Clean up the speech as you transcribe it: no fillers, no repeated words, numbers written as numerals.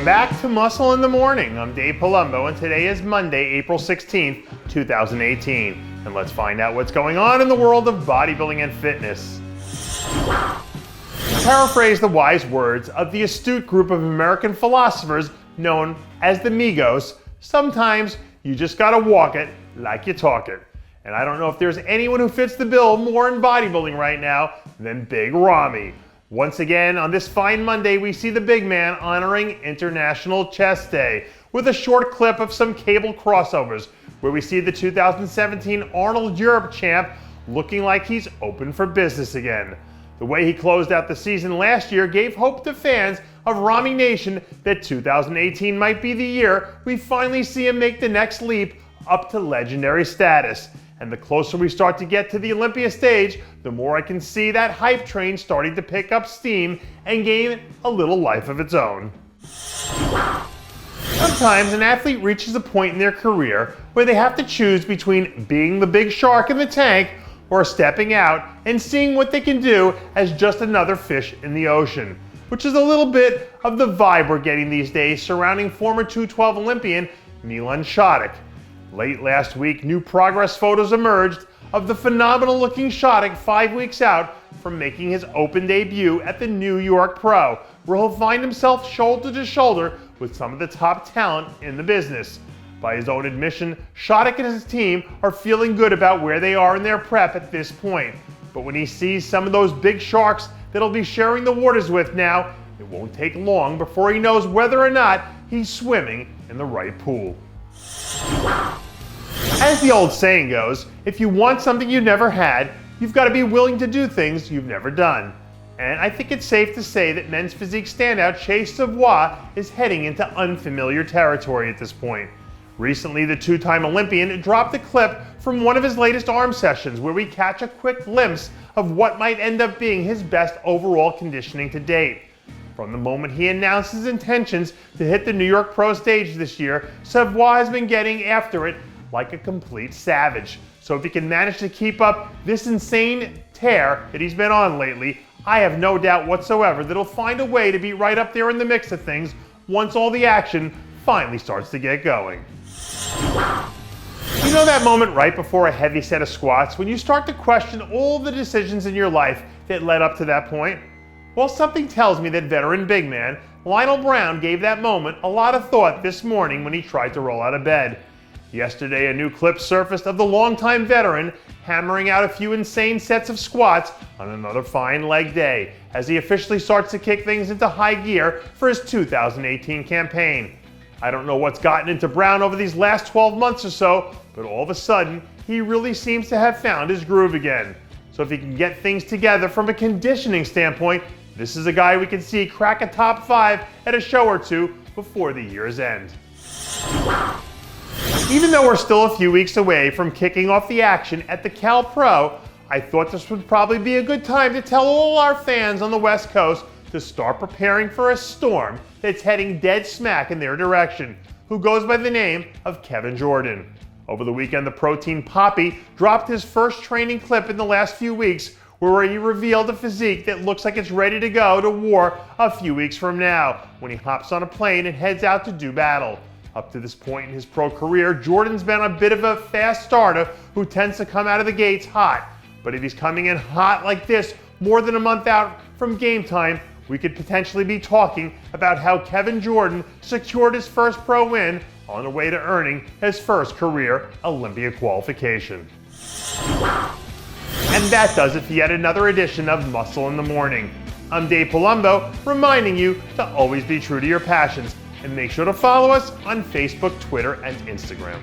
Welcome back to Muscle in the Morning. I'm Dave Palumbo, and today is Monday, April 16th, 2018. And let's find out what's going on in the world of bodybuilding and fitness. To paraphrase the wise words of the astute group of American philosophers known as the Migos, sometimes you just gotta walk it like you talk it. And I don't know if there's anyone who fits the bill more in bodybuilding right now than Big Ramy. Once again, on this fine Monday, we see the big man honoring International Chest Day with a short clip of some cable crossovers where we see the 2017 Arnold Europe champ looking like he's open for business again. The way he closed out the season last year gave hope to fans of Ramy Nation that 2018 might be the year we finally see him make the next leap up to legendary status. And the closer we start to get to the Olympia stage, the more I can see that hype train starting to pick up steam and gain a little life of its own. Sometimes an athlete reaches a point in their career where they have to choose between being the big shark in the tank or stepping out and seeing what they can do as just another fish in the ocean, which is a little bit of the vibe we're getting these days surrounding former 212 Olympian Milan Sadek. Late last week, new progress photos emerged of the phenomenal-looking Sadek 5 weeks out from making his open debut at the New York Pro, where he'll find himself shoulder to shoulder with some of the top talent in the business. By his own admission, Sadek and his team are feeling good about where they are in their prep at this point. But when he sees some of those big sharks that he'll be sharing the waters with now, it won't take long before he knows whether or not he's swimming in the right pool. As the old saying goes, if you want something you've never had, you've got to be willing to do things you've never done. And I think it's safe to say that men's physique standout Savoie is heading into unfamiliar territory at this point. Recently, the two-time Olympian dropped a clip from one of his latest arm sessions where we catch a quick glimpse of what might end up being his best overall conditioning to date. From the moment he announced his intentions to hit the New York Pro stage this year, Savoie has been getting after it like a complete savage. So if he can manage to keep up this insane tear that he's been on lately, I have no doubt whatsoever that he'll find a way to be right up there in the mix of things once all the action finally starts to get going. You know that moment right before a heavy set of squats when you start to question all the decisions in your life that led up to that point? Well, something tells me that veteran big man Lionel Brown gave that moment a lot of thought this morning when he tried to roll out of bed. Yesterday, a new clip surfaced of the longtime veteran hammering out a few insane sets of squats on another fine leg day as he officially starts to kick things into high gear for his 2018 campaign. I don't know what's gotten into Brown over these last 12 months or so, but all of a sudden, he really seems to have found his groove again. So if he can get things together from a conditioning standpoint, this is a guy we can see crack a top 5 at a show or two before the year's end. Even though we're still a few weeks away from kicking off the action at the Cal Pro, I thought this would probably be a good time to tell all our fans on the West Coast to start preparing for a storm that's heading dead smack in their direction, who goes by the name of Kevin Jordan. Over the weekend, the Protein Poppy dropped his first training clip in the last few weeks where he revealed a physique that looks like it's ready to go to war a few weeks from now when he hops on a plane and heads out to do battle. Up to this point in his pro career, Jordan's been a bit of a fast starter who tends to come out of the gates hot. But if he's coming in hot like this more than a month out from game time, we could potentially be talking about how Kevin Jordan secured his first pro win on the way to earning his first career Olympia qualification. And that does it for yet another edition of Muscle in the Morning. I'm Dave Palumbo, reminding you to always be true to your passions. And make sure to follow us on Facebook, Twitter, and Instagram.